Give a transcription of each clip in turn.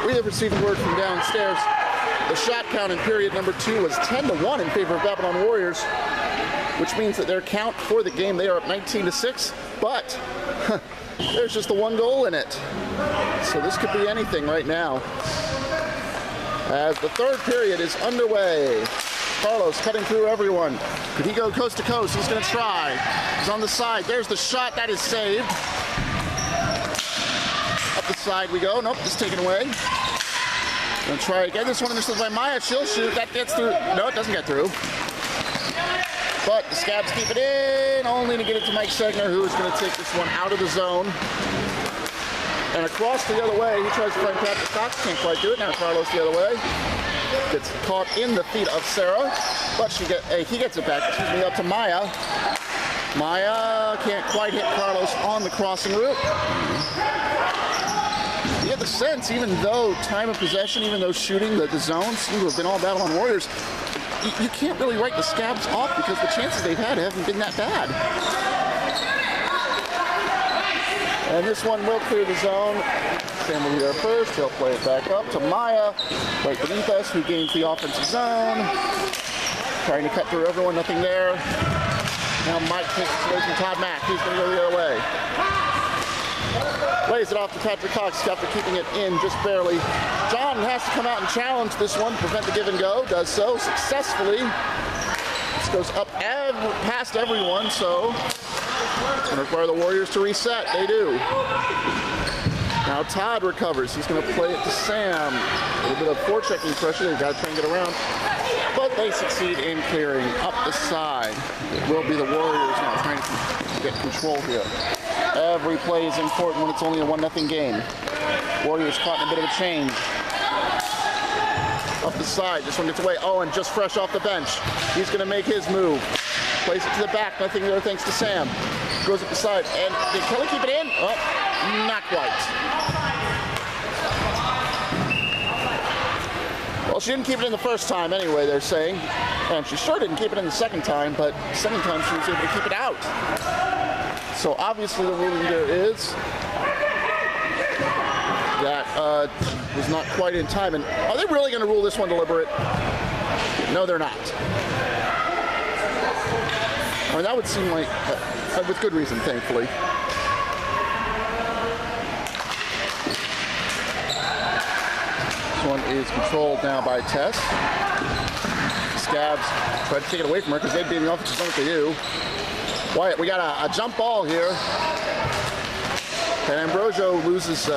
We have received word from downstairs. The shot count in period number 2 was 10-1 in favor of Babylon Warriors, which means that their count for the game, they are up 19-6, but there's just the 1 goal in it. So this could be anything right now. As the 3rd period is underway, Carlos cutting through everyone. Could he go coast to coast? He's going to try. He's on the side. There's the shot. That is saved. Up the side we go. Nope, it's taken away. Going to try again. This one understood by Maya. She'll shoot. That gets through. No, it doesn't get through. But the Scabs keep it in, only to get it to Mike Segner, who is going to take this one out of the zone. And across the other way, he tries to find Patrick Cox. Can't quite do it. Now Carlos the other way. Gets caught in the feet of Sarah, but he gets it back, up to Maya. Maya can't quite hit Carlos on the crossing route. You get the sense, even though time of possession, even though shooting the zone seem to have been all Babylon Warriors, you can't really write the Scabs off because the chances they've had haven't been that bad. And this one will clear the zone. Sam will be there first. He'll play it back up to Maya, right beneath us, who gains the offensive zone. Trying to cut through everyone, nothing there. Now Mike takes it away from Todd Mack. He's going to go the other way. Plays it off to Patrick Cox after keeping it in just barely. John has to come out and challenge this one, prevent the give and go. Does so successfully. This goes up past everyone, so it's going to require the Warriors to reset. They do. Now Todd recovers. He's going to play it to Sam. A little bit of forechecking pressure. They've got to try and get around. But they succeed in clearing up the side. It will be the Warriors now trying to get control here. Every play is important when it's only a 1-0 game. Warriors caught in a bit of a change. Up the side. This one gets away. Owen just fresh off the bench. He's going to make his move. Plays it to the back. Nothing there thanks to Sam. Goes up the side. And did Kelly keep it in? Oh, not quite. Well, she didn't keep it in the first time anyway, they're saying. And she sure didn't keep it in the second time, but the second time she was able to keep it out. So obviously the ruling there is that was not quite in time. And are they really going to rule this one deliberate? No, they're not. I mean, that would seem like, with good reason, thankfully. This one is controlled now by Tess. Scabs try to take it away from her because they'd be in the offensive zone if they do. Wyatt, we got a jump ball here. And Ambrosio loses,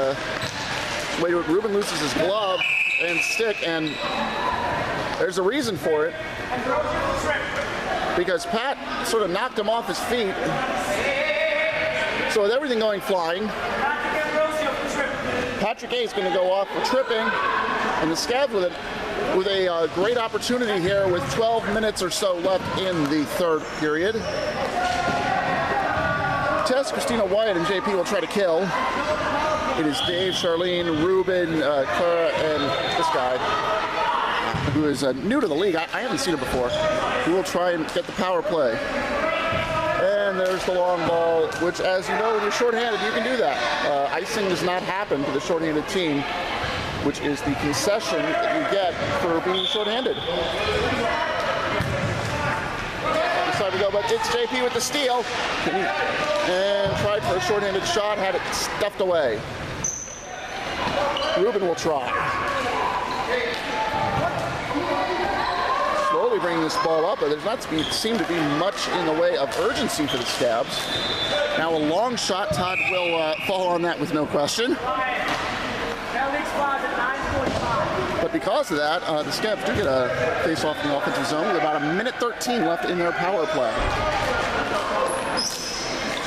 Ruben loses his glove and stick, and there's a reason for it. Because Pat sort of knocked him off his feet. So with everything going flying, Patrick A is going to go off for tripping, and the Scabs with a great opportunity here with 12 minutes or so left in the 3rd period. Tess, Christina, Wyatt, and JP will try to kill. It is Dave, Charlene, Ruben, Clara, and this guy, who is new to the league. I haven't seen her before. Who will try and get the power play. And there's the long ball, which, as you know, when you're shorthanded, you can do that. Icing does not happen to the shorthanded team, which is the concession that you get for being shorthanded. This side we go, but it's JP with the steal. And tried for a shorthanded shot, had it stuffed away. Ruben will try. Slowly bringing this ball up, but there's not seem to be much in the way of urgency for the Scabs. Now a long shot. Todd will fall on that with no question. But because of that, the Scabs do get a face-off in the offensive zone with about 1:13 left in their power play.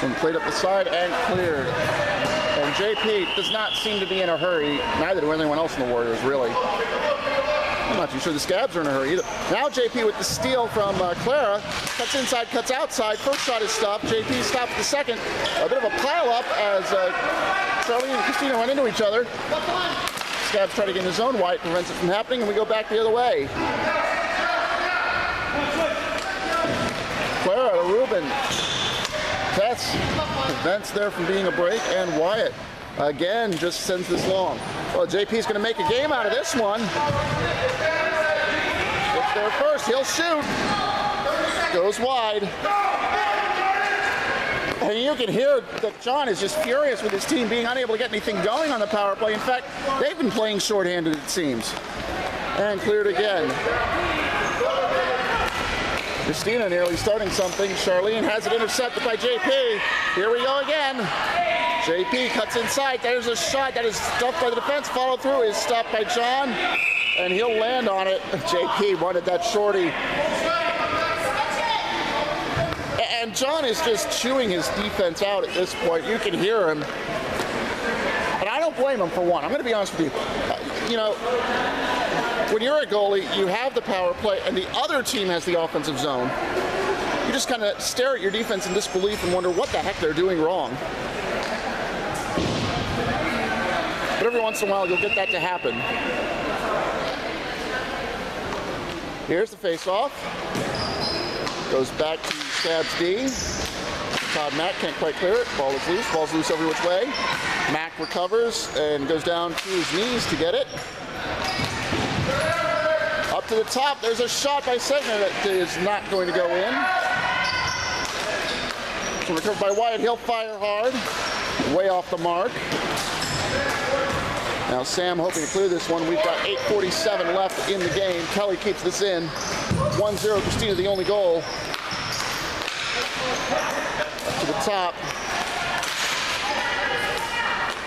One played up the side and cleared. And JP does not seem to be in a hurry. Neither do anyone else in the Warriors, really. I'm not too sure the Scabs are in a hurry either. Now JP with the steal from Clara. Cuts inside, cuts outside. First shot is stopped. JP stops the second. A bit of a pile-up as Charlene and Christina run into each other. Scabs try to get in his zone. Wyatt prevents it from happening, and we go back the other way. Clara to Ruben. Tess prevents there from being a break, and Wyatt again just sends this long. Well, JP's going to make a game out of this one. Gets there first. He'll shoot. Goes wide. And you can hear that John is just furious with his team being unable to get anything going on the power play. In fact, they've been playing shorthanded, it seems. And cleared again. Christina nearly starting something. Charlene has it intercepted by JP. Here we go again. JP cuts inside. There's a shot that is stuffed by the defense. Followed through is stopped by John. And he'll land on it. JP wanted that shorty. And John is just chewing his defense out at this point. You can hear him. And I don't blame him for one. I'm going to be honest with you. You know, when you're a goalie, you have the power play, and the other team has the offensive zone. You just kind of stare at your defense in disbelief and wonder what the heck they're doing wrong. But every once in a while, you'll get that to happen. Here's the face-off. Goes back to Scabs D. Todd Mack can't quite clear it. Ball is loose. Ball's loose every which way. Mack recovers and goes down to his knees to get it. Up to the top. There's a shot by Segner that is not going to go in. Recovered by Wyatt. He'll fire hard. Way off the mark. Now Sam hoping to clear this one. We've got 8:47 left in the game. Kelly keeps this in. 1-0. Christina the only goal. Up to the top.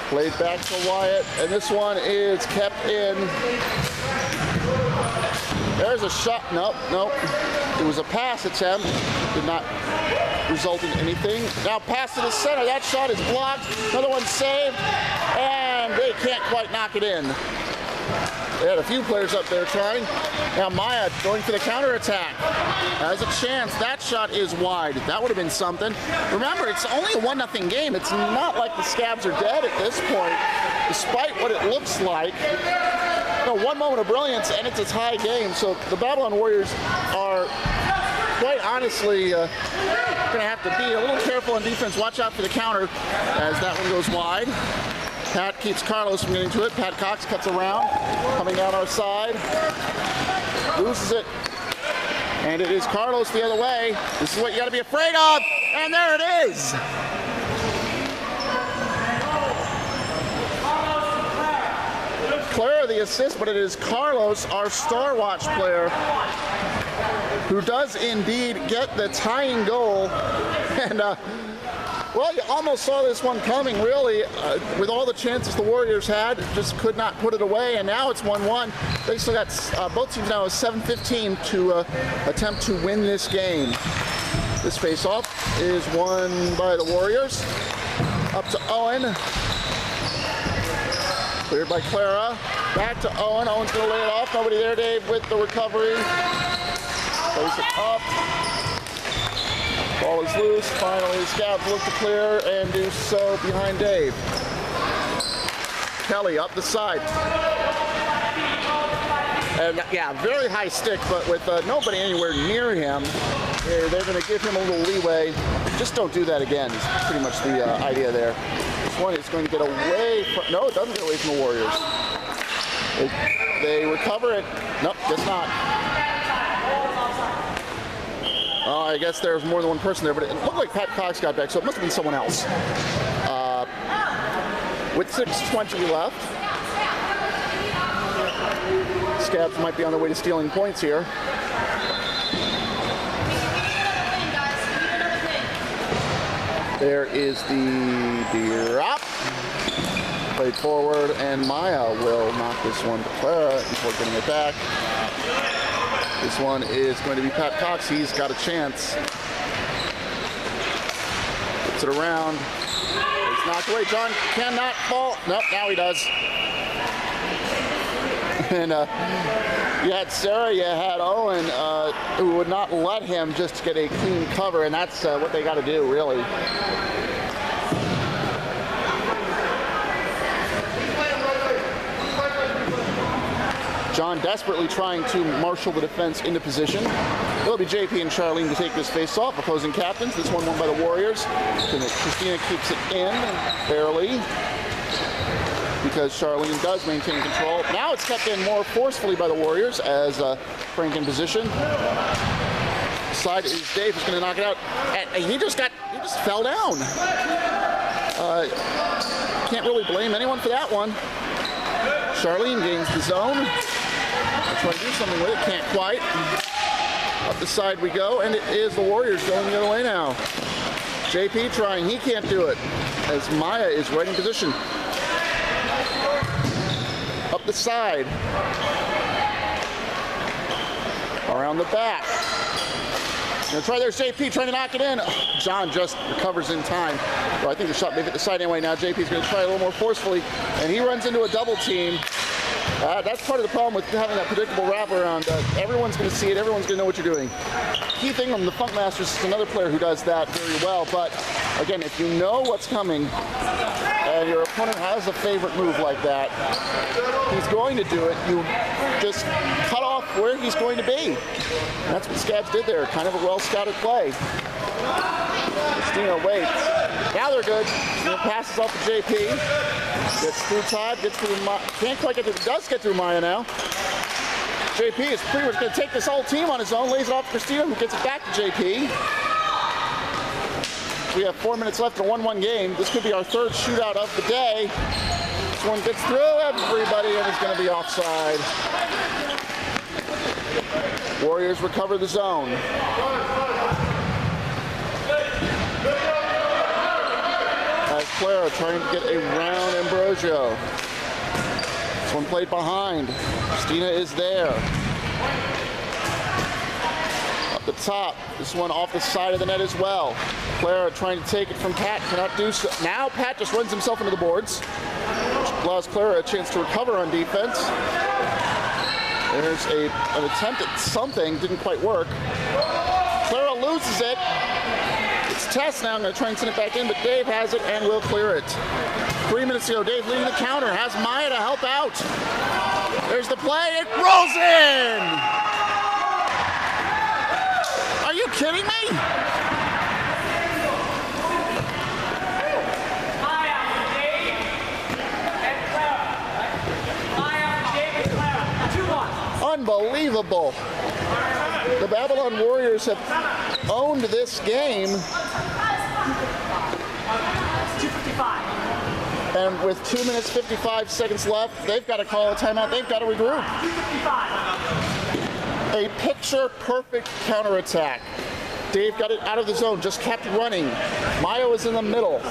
Played back to Wyatt. And this one is kept in. There's a shot. Nope. It was a pass attempt. Did not result in anything. Now pass to the center. That shot is blocked. Another one saved. And they can't quite knock it in. They had a few players up there trying. Now Maya going for the counterattack. Has a chance. That shot is wide. That would have been something. Remember, it's only a 1-0 game. It's not like the Scabs are dead at this point, despite what it looks like. You know, one moment of brilliance, and it's a tie game. So the Babylon Warriors are, quite honestly, going to have to be a little careful on defense. Watch out for the counter as that one goes wide. Pat keeps Carlos from getting to it. Pat Cox cuts around, coming down our side. Loses it. And it is Carlos the other way. This is what you got to be afraid of. And there it is. Clara the assist, but it is Carlos, our Star Watch player, who does indeed get the tying goal. And, well, you almost saw this one coming, really, with all the chances the Warriors had, just could not put it away, and now it's 1-1. They still got, both teams now have 7:15 to attempt to win this game. This face-off is won by the Warriors. Up to Owen. Cleared by Clara. Back to Owen. Owen's going to lay it off. Nobody there, Dave, with the recovery. Plays it up. Ball is loose. Finally, Scabs look to clear and do so behind Dave. Kelly up the side. And yeah, very high stick, but with nobody anywhere near him, they're going to give him a little leeway. Just don't do that again. Is pretty much the idea there. This one is going to get away from. No, it doesn't get away from the Warriors. They recover it. Nope, guess not. I guess there's more than one person there, but it looked like Pat Cox got back, so it must have been someone else. With 6:20 left, Scabs might be on their way to stealing points here. There is the drop. Played forward, and Maya will knock this one to Clara before getting it back. This one is going to be Pat Cox. He's got a chance. Puts it around. It's knocked away. John cannot fall. Nope, now he does. And you had Sarah, you had Owen, who would not let him just get a clean cover, and that's what they got to do, really. John desperately trying to marshal the defense into position. It'll be JP and Charlene to take this face-off, opposing captains. This one won by the Warriors. Christina keeps it in, barely. because Charlene does maintain control. Now it's kept in more forcefully by the Warriors as Frank in position. Side is Dave, who's going to knock it out. And he just fell down. Can't really blame anyone for that one. Charlene gains the zone. I'll try to do something with it, can't quite. Up the side we go, and it is the Warriors going the other way now. JP trying, he can't do it, as Maya is right in position. Up the side. Around the back. Gonna try, there's JP trying to knock it in. John just recovers in time. Well, I think the shot may hit the side anyway. Now JP's gonna try a little more forcefully, and he runs into a double team. That's part of the problem with having that predictable wraparound. Everyone's going to see it. Everyone's going to know what you're doing. Keith Ingram, the Funk Masters, is another player who does that very well. But again, if you know what's coming and your opponent has a favorite move like that, he's going to do it. You just cut off where he's going to be. And that's what Scabs did there. Kind of a well-scouted play. Christina waits. Now they're good. And it passes off to JP. Gets through Todd, gets through Maya. Can't quite get through, does get through Maya now. JP is pretty much going to take this whole team on his own, lays it off to Christina, who gets it back to JP. We have 4 minutes left in a 1-1 game. This could be our third shootout of the day. This one gets through everybody and is going to be offside. Warriors recover the zone. As Clara trying to get around Ambrosio. This one played behind. Christina is there. Up the top. This one off the side of the net as well. Clara trying to take it from Pat. Cannot do so. Now Pat just runs himself into the boards, which allows Clara a chance to recover on defense. There's an attempt at something. Didn't quite work. Clara loses it. It's Tess now. I'm going to try and send it back in, but Dave has it and will clear it. 3 minutes to go. Dave leading the counter. Has Maya to help out. There's the play. It rolls in. Are you kidding me? Unbelievable. The Babylon Warriors have owned this game. 2:55. And with 2 minutes, 55 seconds left, they've got to call a timeout. They've got to regroup. 2:55. A picture-perfect counterattack. Dave got it out of the zone, just kept running. Maya was in the middle.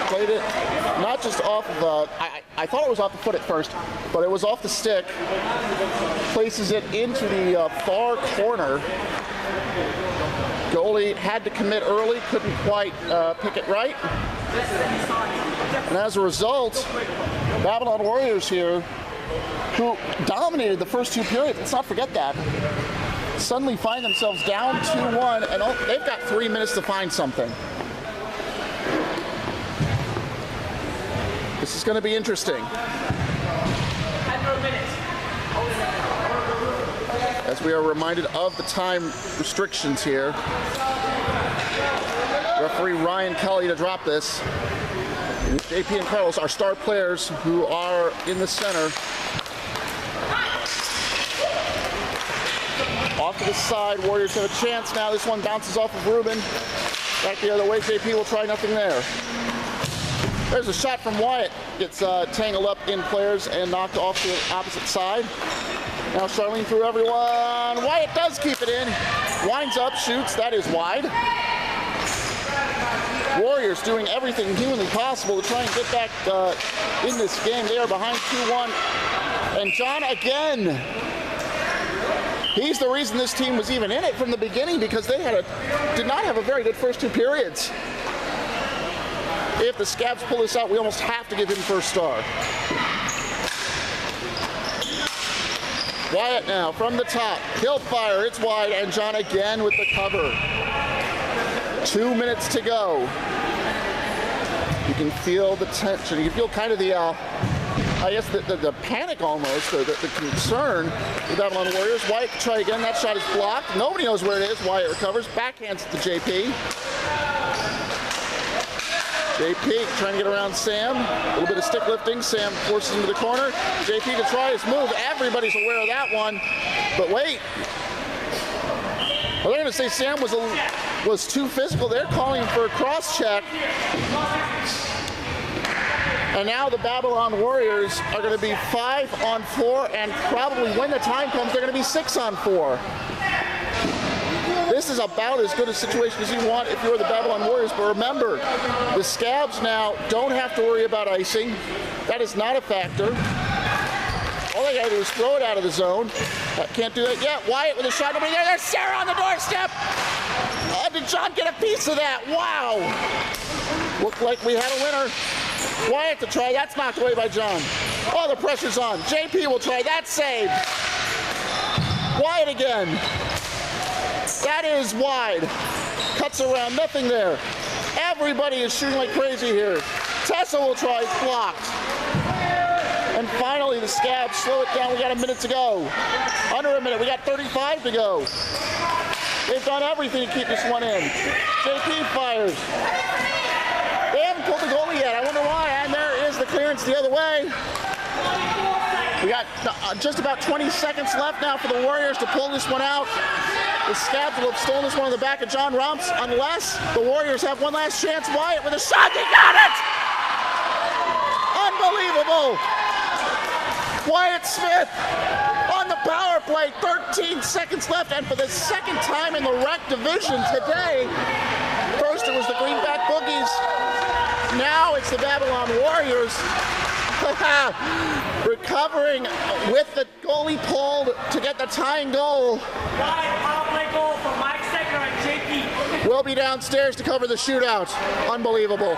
Played it not just off of I thought it was off the foot at first, but it was off the stick. Places it into the far corner. Goalie had to commit early, couldn't quite pick it right. And as a result, Babylon Warriors here, who dominated the first two periods, let's not forget that, suddenly find themselves down 2-1, and they've got 3 minutes to find something. This is going to be interesting. As we are reminded of the time restrictions here. Referee Ryan Kelly to drop this. JP and Carlos, our star players who are in the center. Off to the side, Warriors have a chance now. This one bounces off of Ruben. Back the other way, JP will try nothing there. There's a shot from Wyatt. Gets tangled up in players and knocked off to the opposite side. Now Charlene through everyone. Wyatt does keep it in. Winds up, shoots. That is wide. Warriors doing everything humanly possible to try and get back in this game. They are behind 2-1. And John again. He's the reason this team was even in it from the beginning, because they did not have a very good first two periods. If the Scabs pull this out, we almost have to give him first star. Wyatt now from the top. He'll fire. It's wide, and John again with the cover. 2 minutes to go. You can feel the tension. You can feel kind of the, I guess, the panic almost, the concern with Babylon Warriors. Wyatt can try again. That shot is blocked. Nobody knows where it is. Wyatt recovers. Backhands it to JP. JP trying to get around Sam. A little bit of stick lifting. Sam forces him to the corner. JP to try his move. Everybody's aware of that one. But wait. Well, they're going to say Sam was too physical. They're calling for a cross check. And now the Babylon Warriors are going to be 5-on-4, and probably when the time comes, they're going to be 6-on-4. This is about as good a situation as you want if you're the Babylon Warriors. But remember, the Scabs now don't have to worry about icing. That is not a factor. All they got to do is throw it out of the zone. Can't do that yet. Wyatt with a shot. Nobody there. There's Sarah on the doorstep. Did John get a piece of that? Wow. Looked like we had a winner. Wyatt to try. That's knocked away by John. Oh, the pressure's on. JP will try. That's saved. Wyatt again. That is wide. Cuts around. Nothing there. Everybody is shooting like crazy here. Tessa will try. Blocked. And finally, the Scabs slow it down. We got a minute to go. Under a minute. We got 35 to go. They've done everything to keep this one in. JP fires. They haven't pulled the goalie yet. I wonder why. And there is the clearance the other way. We got just about 20 seconds left now for the Warriors to pull this one out. The Scabs will have stolen this one in the back of John Rumps unless the Warriors have one last chance. Wyatt with a shot. They got it! Unbelievable! Wyatt Smith on the power play, 13 seconds left, and for the second time in the rec division today, first it was the Greenback Boogies, now it's the Babylon Warriors, recovering with the goalie pulled to get the tying goal. Power play goal from Mike Stegner and JP. We'll be downstairs to cover the shootout. Unbelievable.